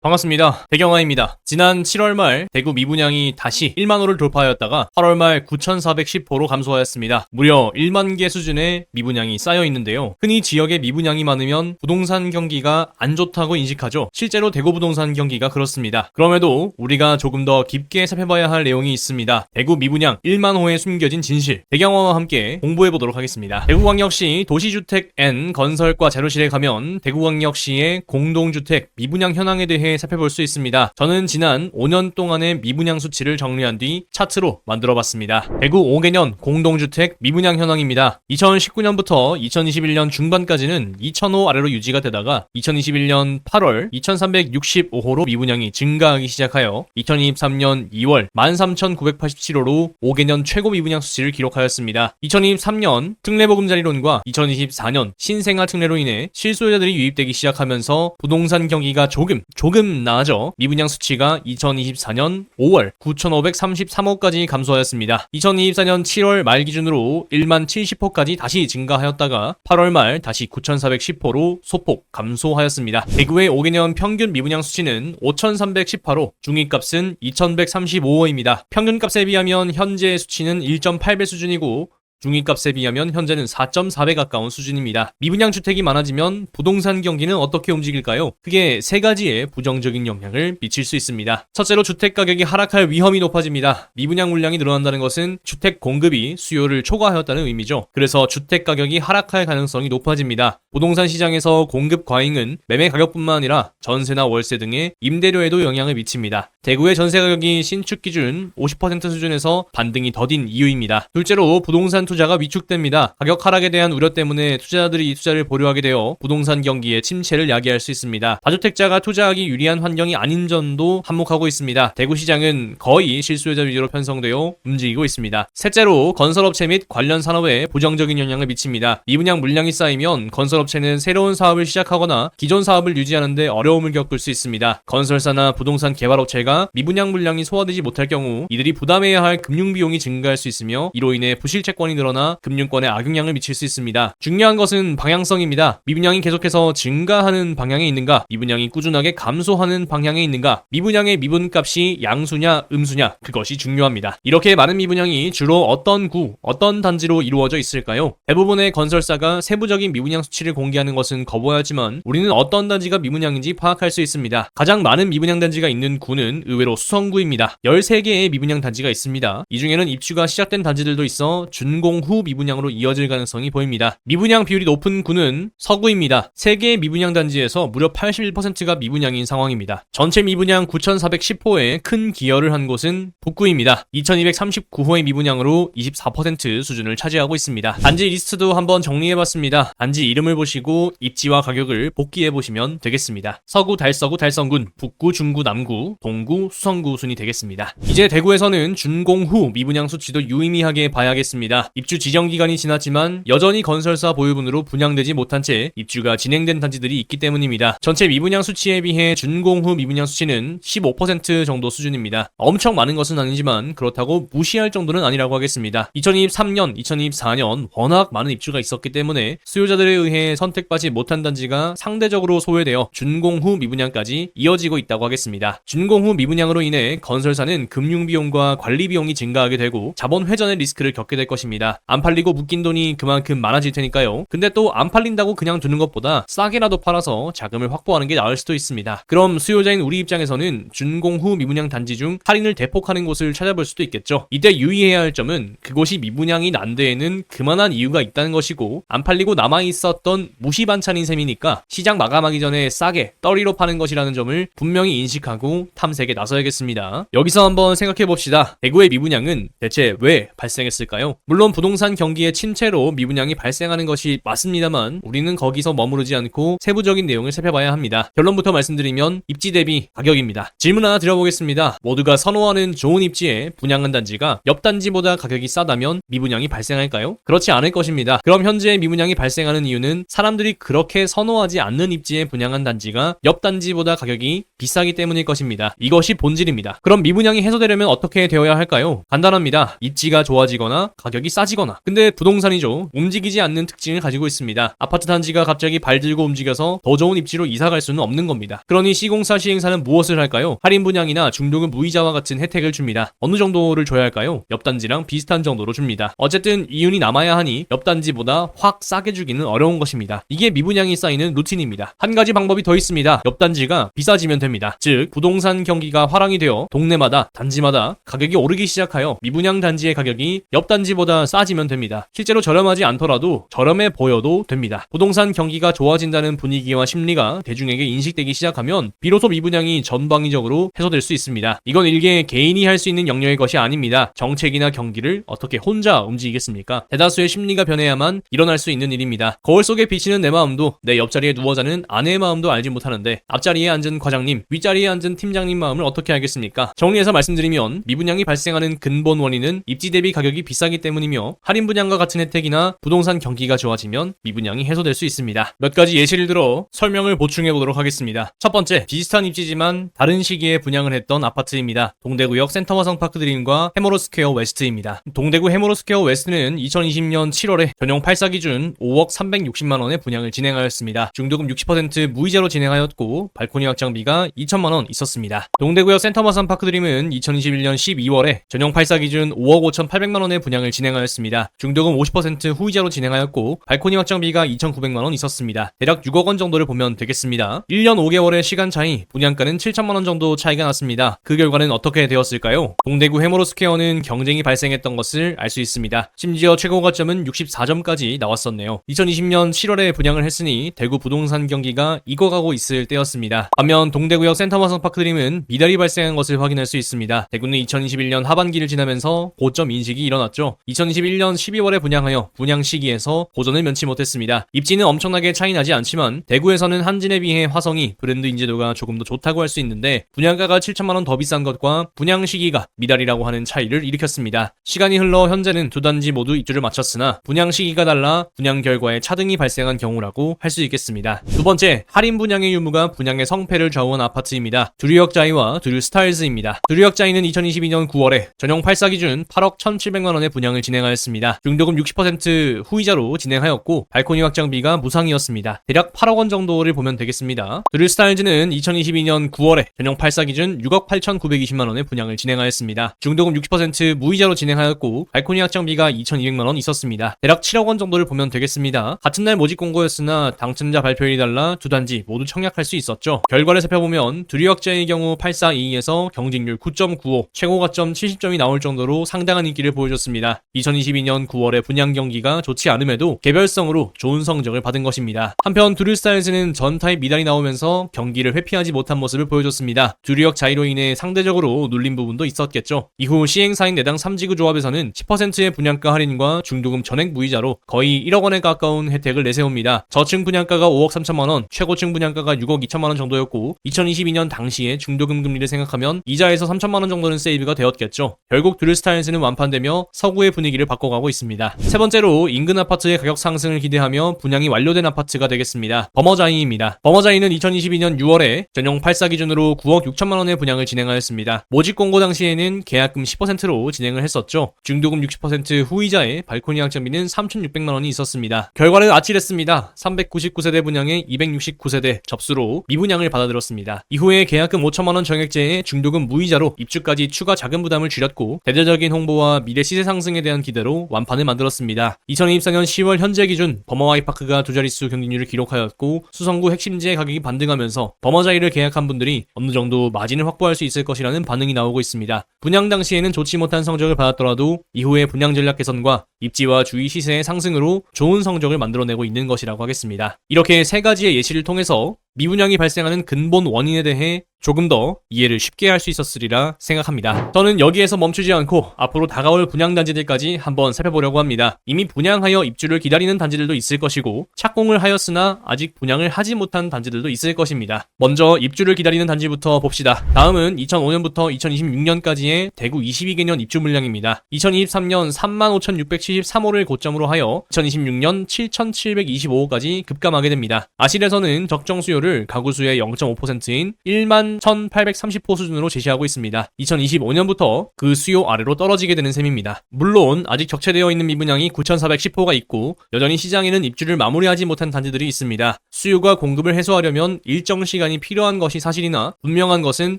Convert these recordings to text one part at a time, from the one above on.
반갑습니다. 배경화입니다. 지난 7월 말 대구 미분양이 다시 1만 호를 돌파하였다가 8월 말 9,410호로 감소하였습니다. 무려 1만 개 수준의 미분양이 쌓여 있는데요. 흔히 지역에 미분양이 많으면 부동산 경기가 안 좋다고 인식하죠. 실제로 대구 부동산 경기가 그렇습니다. 그럼에도 우리가 조금 더 깊게 살펴봐야 할 내용이 있습니다. 대구 미분양 1만 호에 숨겨진 진실, 배경화와 함께 공부해 보도록 하겠습니다. 대구광역시 도시주택 N 건설과 자료실에 가면 대구광역시의 공동주택 미분양 현황에 대해 살펴볼 수 있습니다. 저는 지난 5년 동안의 미분양 수치를 정리한 뒤 차트로 만들어봤습니다. 대구 5개년 공동주택 미분양 현황입니다. 2019년부터 2021년 중반까지는 2,000호 아래로 유지가 되다가 2021년 8월 2,365호로 미분양이 증가하기 시작하여 2023년 2월 13,987호로 5개년 최고 미분양 수치를 기록하였습니다. 2023년 특례보금자리론과 2024년 신생아 특례로 인해 실소유자들이 유입되기 시작하면서 부동산 경기가 조금 나아져 미분양 수치가 2024년 5월 9,533호까지 감소하였습니다. 2024년 7월 말 기준으로 1만 70호까지 다시 증가하였다가 8월 말 다시 9,410호로 소폭 감소하였습니다. 대구의 5개년 평균 미분양 수치는 5,318호, 중위값은 2,135호입니다. 평균값에 비하면 현재 수치는 1.8배 수준이고 중위값에 비하면 현재는 4.4배 가까운 수준입니다. 미분양 주택이 많아지면 부동산 경기는 어떻게 움직일까요? 크게 세 가지의 부정적인 영향을 미칠 수 있습니다. 첫째로 주택 가격이 하락할 위험이 높아집니다. 미분양 물량이 늘어난다는 것은 주택 공급이 수요를 초과하였다는 의미죠. 그래서 주택 가격이 하락할 가능성이 높아집니다. 부동산 시장에서 공급 과잉은 매매 가격뿐만 아니라 전세나 월세 등의 임대료에도 영향을 미칩니다. 대구의 전세 가격이 신축 기준 50% 수준에서 반등이 더딘 이유입니다. 둘째로 부동산 투자가 위축됩니다. 가격 하락에 대한 우려 때문에 투자자들이 이 투자를 보류하게 되어 부동산 경기의 침체를 야기할 수 있습니다. 다주택자가 투자하기 유리한 환경이 아닌 점도 한몫하고 있습니다. 대구 시장은 거의 실수요자 위주로 편성되어 움직이고 있습니다. 셋째로 건설업체 및 관련 산업에 부정적인 영향을 미칩니다. 미분양 물량이 쌓이면 건설업체는 새로운 사업을 시작하거나 기존 사업을 유지하는데 어려움을 겪을 수 있습니다. 건설사나 부동산 개발업체가 미분양 물량이 소화되지 못할 경우 이들이 부담해야 할 금융비용이 증가할 수 있으며 이로 인해 부실채권이 늘어나 금융권에 악영향을 미칠 수 있습니다. 중요한 것은 방향성입니다. 미분양이 계속해서 증가하는 방향에 있는가, 미분양이 꾸준하게 감소하는 방향에 있는가, 미분양의 미분값이 양수냐 음수냐, 그것이 중요합니다. 이렇게 많은 미분양이 주로 어떤 구, 어떤 단지로 이루어져 있을까요? 대부분의 건설사가 세부적인 미분양 수치를 공개하는 것은 거부하지만 우리는 어떤 단지가 미분양인지 파악할 수 있습니다. 가장 많은 미분양 단지가 있는 구는 의외로 수성구입니다. 13개의 미분양 단지가 있습니다. 이 중에는 입주가 시작된 단지들도 있어 준공 후 미분양으로 이어질 가능성이 보입니다. 미분양 비율이 높은 구는 서구입니다. 3개의 미분양 단지에서 무려 81%가 미분양인 상황입니다. 전체 미분양 9,410호에 큰 기여를 한 곳은 북구입니다. 2,239호의 미분양으로 24% 수준을 차지하고 있습니다. 단지 리스트도 한번 정리해봤습니다. 단지 이름을 보시고 입지와 가격을 복기해보시면 되겠습니다. 서구, 달서구, 달성군, 북구, 중구, 남구, 동구, 수성구 순이 되겠습니다. 이제 대구에서는 준공 후 미분양 수치도 유의미하게 봐야겠습니다. 입주 지정 기간이 지났지만 여전히 건설사 보유분으로 분양되지 못한 채 입주가 진행된 단지들이 있기 때문입니다. 전체 미분양 수치에 비해 준공 후 미분양 수치는 15% 정도 수준입니다. 엄청 많은 것은 아니지만 그렇다고 무시할 정도는 아니라고 하겠습니다. 2023년, 2024년 워낙 많은 입주가 있었기 때문에 수요자들에 의해 선택받지 못한 단지가 상대적으로 소외되어 준공 후 미분양까지 이어지고 있다고 하겠습니다. 준공 후 미분양으로 인해 건설사는 금융비용과 관리비용이 증가하게 되고 자본 회전의 리스크를 겪게 될 것입니다. 안 팔리고 묶인 돈이 그만큼 많아질 테니까요. 근데 또 안 팔린다고 그냥 두는 것보다 싸게라도 팔아서 자금을 확보하는 게 나을 수도 있습니다. 그럼 수요자인 우리 입장에서는 준공 후 미분양 단지 중 할인을 대폭하는 곳을 찾아볼 수도 있겠죠. 이때 유의해야 할 점은 그곳이 미분양이 난 데에는 그만한 이유가 있다는 것이고 안 팔리고 남아있었던 무시 반찬인 셈이니까 시장 마감하기 전에 싸게 떨이로 파는 것이라는 점을 분명히 인식하고 탐색에 나서야겠습니다. 여기서 한번 생각해봅시다. 대구의 미분양은 대체 왜 발생했을까요? 물론 부동산 경기의 침체로 미분양이 발생하는 것이 맞습니다만 우리는 거기서 머무르지 않고 세부적인 내용을 살펴봐야 합니다. 결론부터 말씀드리면 입지 대비 가격입니다. 질문 하나 드려보겠습니다. 모두가 선호하는 좋은 입지에 분양한 단지가 옆 단지보다 가격이 싸다면 미분양이 발생할까요? 그렇지 않을 것입니다. 그럼 현재 미분양이 발생하는 이유는 사람들이 그렇게 선호하지 않는 입지에 분양한 단지가 옆 단지보다 가격이 비싸기 때문일 것입니다. 이것이 본질입니다. 그럼 미분양이 해소되려면 어떻게 되어야 할까요? 간단합니다. 입지가 좋아지거나 가격이 싸지거나, 근데 부동산이죠. 움직이지 않는 특징을 가지고 있습니다. 아파트 단지가 갑자기 발 들고 움직여서 더 좋은 입지로 이사갈 수는 없는 겁니다. 그러니 시공사 시행사는 무엇을 할까요? 할인 분양이나 중도금 무이자와 같은 혜택을 줍니다. 어느 정도를 줘야 할까요? 옆 단지랑 비슷한 정도로 줍니다. 어쨌든 이윤이 남아야 하니 옆 단지보다 확 싸게 주기는 어려운 것입니다. 이게 미분양이 쌓이는 루틴입니다. 한 가지 방법이 더 있습니다. 옆 단지가 비싸지면 됩니다. 즉 부동산 경기가 화랑이 되어 동네마다 단지마다 가격이 오르기 시작하여 미분양 단지의 가격이 옆 단지보다 싸지면 됩니다. 실제로 저렴하지 않더라도 저렴해 보여도 됩니다. 부동산 경기가 좋아진다는 분위기와 심리가 대중에게 인식되기 시작하면 비로소 미분양이 전방위적으로 해소될 수 있습니다. 이건 일개 개인이 할 수 있는 영역의 것이 아닙니다. 정책이나 경기를 어떻게 혼자 움직이겠습니까? 대다수의 심리가 변해야만 일어날 수 있는 일입니다. 거울 속에 비치는 내 마음도 내 옆자리에 누워 자는 아내의 마음도 알지 못하는데 앞자리에 앉은 과장님, 윗자리에 앉은 팀장님 마음을 어떻게 알겠습니까? 정리해서 말씀드리면 미분양이 발생하는 근본 원인은 입지 대비 가격이 비싸기 때문이며 할인 분양과 같은 혜택이나 부동산 경기가 좋아지면 미분양이 해소될 수 있습니다. 몇 가지 예시를 들어 설명을 보충해 보도록 하겠습니다. 첫 번째, 비슷한 입지지만 다른 시기에 분양을 했던 아파트입니다. 동대구역 센터화성 파크드림과 해머로스퀘어 웨스트입니다. 동대구 해머로스퀘어 웨스트는 2020년 7월에 전용 8사 기준 5억 360만원의 분양을 진행하였습니다. 중도금 60% 무이자로 진행하였고 발코니 확장비가 2천만원 있었습니다. 동대구역 센터화성 파크드림은 2021년 12월에 전용 8사 기준 5억 5,800만원의 분양을 진행하였습니다. 중도금 50% 후이자로 진행하였고 발코니 확장비가 2,900만원 있었습니다. 대략 6억 원 정도를 보면 되겠습니다. 1년 5개월의 시간 차이, 분양가는 7천만원 정도 차이가 났습니다. 그 결과는 어떻게 되었을까요? 동대구 해머로스퀘어는 경쟁이 발생했던 것을 알 수 있습니다. 심지어 최고 가점은 64점까지 나왔었네요. 2020년 7월에 분양을 했으니 대구 부동산 경기가 익어가고 있을 때였습니다. 반면 동대구역 센터화성 파크드림은 미달이 발생한 것을 확인할 수 있습니다. 대구는 2021년 하반기를 지나면서 고점 인식이 일어났죠. 2021년 12월에 분양하여 분양 시기에서 고전을 면치 못했습니다. 입지는 엄청나게 차이 나지 않지만 대구에서는 한진에 비해 화성이 브랜드 인지도가 조금 더 좋다고 할 수 있는데 분양가가 7천만원 더 비싼 것과 분양 시기가 미달이라고 하는 차이를 일으켰습니다. 시간이 흘러 현재는 두 단지 모두 입주를 마쳤으나 분양 시기가 달라 분양 결과에 차등이 발생한 경우라고 할 수 있겠습니다. 두 번째, 할인 분양의 유무가 분양의 성패를 좌우한 아파트입니다. 두류역자이와 두류스타일즈입니다. 두류역자이는 2022년 9월에 전용 8사 기준 8억 1,700만원의 분양을 진행하였습니다. 중도금 60% 후이자로 진행하였고 발코니 확장비가 무상이었습니다. 대략 8억 원 정도를 보면 되겠습니다. 두류스타일즈는 2022년 9월에 전용 8사 기준 6억 8,920만원의 분양을 진행하였습니다. 중도금 60% 무이자로 진행하였고 발코니 확장비가 2,200만원 있었습니다. 대략 7억 원 정도를 보면 되겠습니다. 같은 날 모집 공고였으나 당첨자 발표일이 달라 두 단지 모두 청약할 수 있었죠. 결과를 살펴보면 두류역자의 경우 842에서 경쟁률 9.95, 최고 가점 70점이 나올 정도로 상당한 인기를 보여줬습니다. 2022년 9월에 분양 경기가 좋지 않음에도 개별성으로 좋은 성적을 받은 것입니다. 한편 두류스타일즈는 전타입 미달이 나오면서 경기를 회피하지 못한 모습을 보여줬습니다. 두류역 자이로 인해 상대적으로 눌린 부분도 있었겠죠. 이후 시행사인 내당 3지구 조합에서는 10%의 분양가 할인과 중도금 전액 무이자로 거의 1억 원에 가까운 혜택을 내세웁니다. 저층 분양가가 5억 3천만 원, 최고층 분양가가 6억 2천만 원 정도였고 2022년 당시에 중도금 금리를 생각하면 이자에서 3천만 원 정도는 세이브가 되었겠죠. 결국 두류스타일즈는 완판되며 서구의 분위기를 바꿔가고 있습니다. 세 번째로 인근 아파트의 가격 상승을 기대하며 분양이 완료된 아파트가 되겠습니다. 버머자이입니다. 버머자이는 2022년 6월에 전용 8사 기준으로 9억 6천만 원의 분양을 진행하였습니다. 모집 공고 당시에는 계약금 10%로 진행을 했었죠. 중도금 60% 후이자에 발코니 확장비는 3,600만 원이 있었습니다. 결과는 아찔했습니다. 399세대 분양에 269세대 접수로 미분양을 받아들었습니다. 이후에 계약금 5천만 원 정액제에 중도금 무이자로 입주까지 추가 자금 부담을 줄였고 대대적인 홍보와 미래 시세 상승에 대한 기대로 완판을 만들었습니다. 2024년 10월 현재 기준 버머와이파크가 두 자릿수 경쟁률을 기록하였고 수성구 핵심지의 가격이 반등하면서 버머자이를 계약한 분들이 어느 정도 마진을 확보할 수 있을 것이라는 반응이 나오고 있습니다. 분양 당시에는 좋지 못한 성적을 받았더라도 이후에 분양 전략 개선과 입지와 주위 시세의 상승으로 좋은 성적을 만들어내고 있는 것이라고 하겠습니다. 이렇게 세 가지의 예시를 통해서 미분양이 발생하는 근본 원인에 대해 조금 더 이해를 쉽게 할 수 있었으리라 생각합니다. 저는 여기에서 멈추지 않고 앞으로 다가올 분양 단지들까지 한번 살펴보려고 합니다. 이미 분양하여 입주를 기다리는 단지들도 있을 것이고 착공을 하였으나 아직 분양을 하지 못한 단지들도 있을 것입니다. 먼저 입주를 기다리는 단지부터 봅시다. 다음은 2005년부터 2026년까지의 대구 22개년 입주 물량입니다. 2023년 35,673호를 고점으로 하여 2026년 7,725호까지 급감하게 됩니다. 아실에서는 적정 수요를 가구 수의 0.5%인 1만 1830호 수준으로 제시하고 있습니다. 2025년부터 그 수요 아래로 떨어지게 되는 셈입니다. 물론 아직 적체되어 있는 미분양이 9410호가 있고 여전히 시장에는 입주를 마무리하지 못한 단지들이 있습니다. 수요가 공급을 해소하려면 일정 시간이 필요한 것이 사실이나 분명한 것은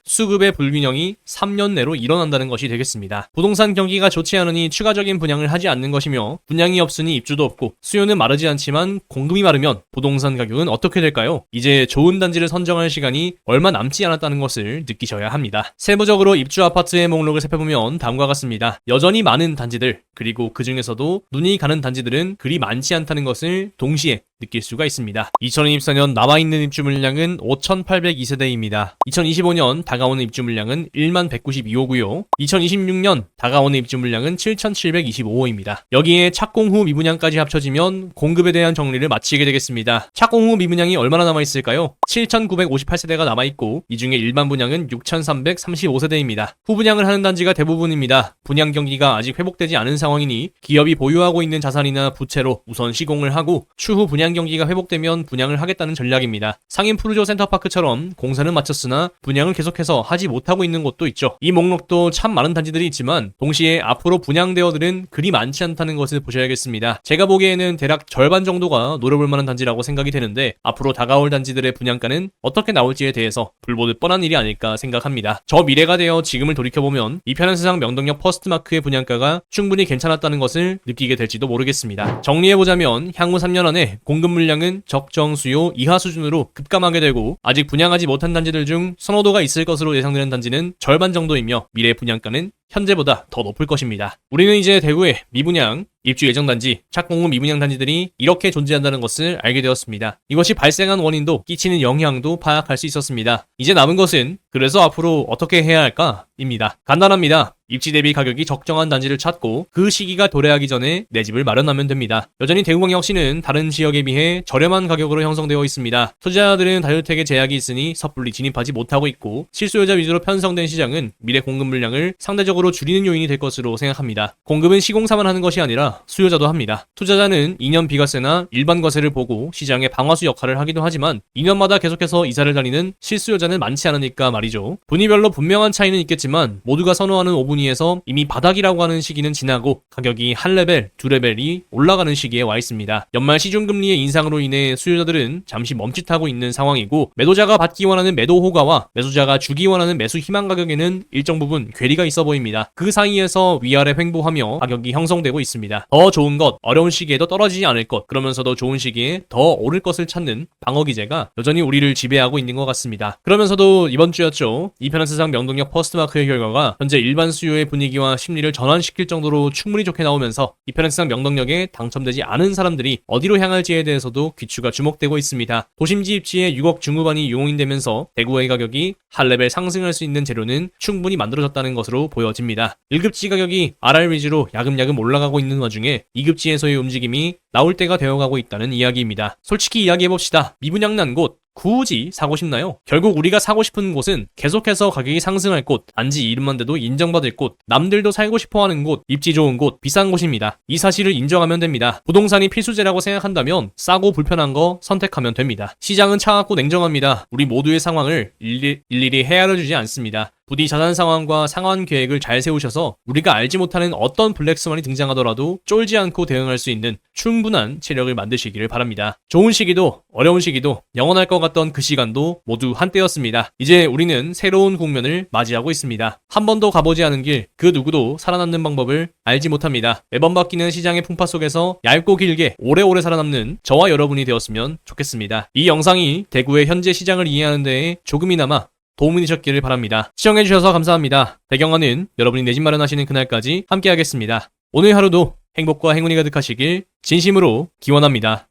수급의 불균형이 3년 내로 일어난다는 것이 되겠습니다. 부동산 경기가 좋지 않으니 추가적인 분양을 하지 않는 것이며 분양이 없으니 입주도 없고 수요는 마르지 않지만 공급이 마르면 부동산 가격은 어떻게 될까요? 이제 좋은 단지를 선정할 시간이 얼마 남지 않았다는 것을 느끼셔야 합니다. 세부적으로 입주 아파트의 목록을 살펴보면 다음과 같습니다. 여전히 많은 단지들, 그리고 그 중에서도 눈이 가는 단지들은 그리 많지 않다는 것을 동시에 느낄 수가 있습니다. 2024년 남아있는 입주 물량은 5,802세대입니다. 2025년 다가오는 입주 물량은 1192호고요. 2026년 다가오는 입주 물량은 7,725호입니다. 여기에 착공 후 미분양까지 합쳐지면 공급에 대한 정리를 마치게 되겠습니다. 착공 후 미분양이 얼마나 남아있을까요? 7,958세대가 남아있고 이 중에 일반 분양은 6,335세대입니다. 후분양을 하는 단지가 대부분입니다. 분양 경기가 아직 회복되지 않은 상황이니 기업이 보유하고 있는 자산이나 부채로 우선 시공을 하고 추후 분양 경기가 회복되면 분양을 하겠다는 전략입니다. 상인 푸르조 센터파크처럼 공사는 마쳤으나 분양을 계속해서 하지 못하고 있는 곳도 있죠. 이 목록도 참 많은 단지들이 있지만 동시에 앞으로 분양되어들은 그리 많지 않다는 것을 보셔야겠습니다. 제가 보기에는 대략 절반 정도가 노려볼 만한 단지라고 생각이 되는데 앞으로 다가올 단지들의 분양가는 어떻게 나올지에 대해서 불보듯 뻔한 일이 아닐까 생각합니다. 저 미래가 되어 지금을 돌이켜보면 이 편한 세상 명동역 퍼스트마크의 분양가가 충분히 괜찮았다는 것을 느끼게 될지도 모르겠습니다. 정리해보자면 향후 3년 안에 공급 물량은 적정 수요 이하 수준으로 급감하게 되고 아직 분양하지 못한 단지들 중 선호도가 있을 것으로 예상되는 단지는 절반 정도이며 미래 분양가는 현재보다 더 높을 것입니다. 우리는 이제 대구의 미분양, 입주 예정 단지, 착공 후 미분양 단지들이 이렇게 존재한다는 것을 알게 되었습니다. 이것이 발생한 원인도 끼치는 영향도 파악할 수 있었습니다. 이제 남은 것은 그래서 앞으로 어떻게 해야 할까? 입니다. 간단합니다. 입지 대비 가격이 적정한 단지를 찾고 그 시기가 도래하기 전에 내 집을 마련하면 됩니다. 여전히 대구광역시는 다른 지역에 비해 저렴한 가격으로 형성되어 있습니다. 투자자들은 다주택에 제약이 있으니 섣불리 진입하지 못하고 있고 실수요자 위주로 편성된 시장은 미래 공급 물량을 상대적으로 줄이는 요인이 될 것으로 생각합니다. 공급은 시공사만 하는 것이 아니라 수요자도 합니다. 투자자는 2년 비과세나 일반 과세를 보고 시장의 방화수 역할을 하기도 하지만 2년마다 계속해서 이사를 다니는 실수요자는 많지 않으니까 말이죠. 분위별로 분명한 차이는 있겠지만 모두가 선호하는 5분위에서 이미 바닥이라고 하는 시기는 지나고 가격이 한 레벨, 두 레벨이 올라가는 시기에 와 있습니다. 연말 시중금리의 인상으로 인해 수요자들은 잠시 멈칫하고 있는 상황이고 매도자가 받기 원하는 매도 호가와 매수자가 주기 원하는 매수 희망 가격에는 일정 부분 괴리가 있어 보입니다. 그 사이에서 위아래 횡보하며 가격이 형성되고 있습니다. 더 좋은 것, 어려운 시기에도 떨어지지 않을 것, 그러면서도 좋은 시기에 더 오를 것을 찾는 방어 기제가 여전히 우리를 지배하고 있는 것 같습니다. 그러면서도 이번 주였죠. 이 편한 세상 명동역 퍼스트마크의 결과가 현재 일반 수요의 분위기와 심리를 전환시킬 정도로 충분히 좋게 나오면서 이 편한 세상 명동역에 당첨되지 않은 사람들이 어디로 향할지에 대해서도 귀추가 주목되고 있습니다. 도심지 입지에 6억 중후반이 용인되면서 대구의 가격이 한 레벨 상승할 수 있는 재료는 충분히 만들어졌다는 것으로 보여집니다. 1급지 가격이 RR 위주로 야금야금 올라가고 있는 와중에 2급지에서의 움직임이 나올 때가 되어가고 있다는 이야기입니다. 솔직히 이야기해봅시다. 미분양 난 곳 굳이 사고 싶나요? 결국 우리가 사고 싶은 곳은 계속해서 가격이 상승할 곳, 단지 이름만 대도 인정받을 곳, 남들도 살고 싶어하는 곳, 입지 좋은 곳, 비싼 곳입니다. 이 사실을 인정하면 됩니다. 부동산이 필수제라고 생각한다면 싸고 불편한 거 선택하면 됩니다. 시장은 차갑고 냉정합니다. 우리 모두의 상황을 일일이 헤아려주지 않습니다. 부디 자산 상황과 상환 계획을 잘 세우셔서 우리가 알지 못하는 어떤 블랙스완이 등장하더라도 쫄지 않고 대응할 수 있는 충분한 체력을 만드시기를 바랍니다. 좋은 시기도 어려운 시기도 영원할 것 같던 그 시간도 모두 한때였습니다. 이제 우리는 새로운 국면을 맞이하고 있습니다. 한 번도 가보지 않은 길, 그 누구도 살아남는 방법을 알지 못합니다. 매번 바뀌는 시장의 풍파 속에서 얇고 길게 오래오래 살아남는 저와 여러분이 되었으면 좋겠습니다. 이 영상이 대구의 현재 시장을 이해하는 데에 조금이나마 도움이 되셨기를 바랍니다. 시청해주셔서 감사합니다. 배경화는 여러분이 내 집 마련하시는 그날까지 함께하겠습니다. 오늘 하루도 행복과 행운이 가득하시길 진심으로 기원합니다.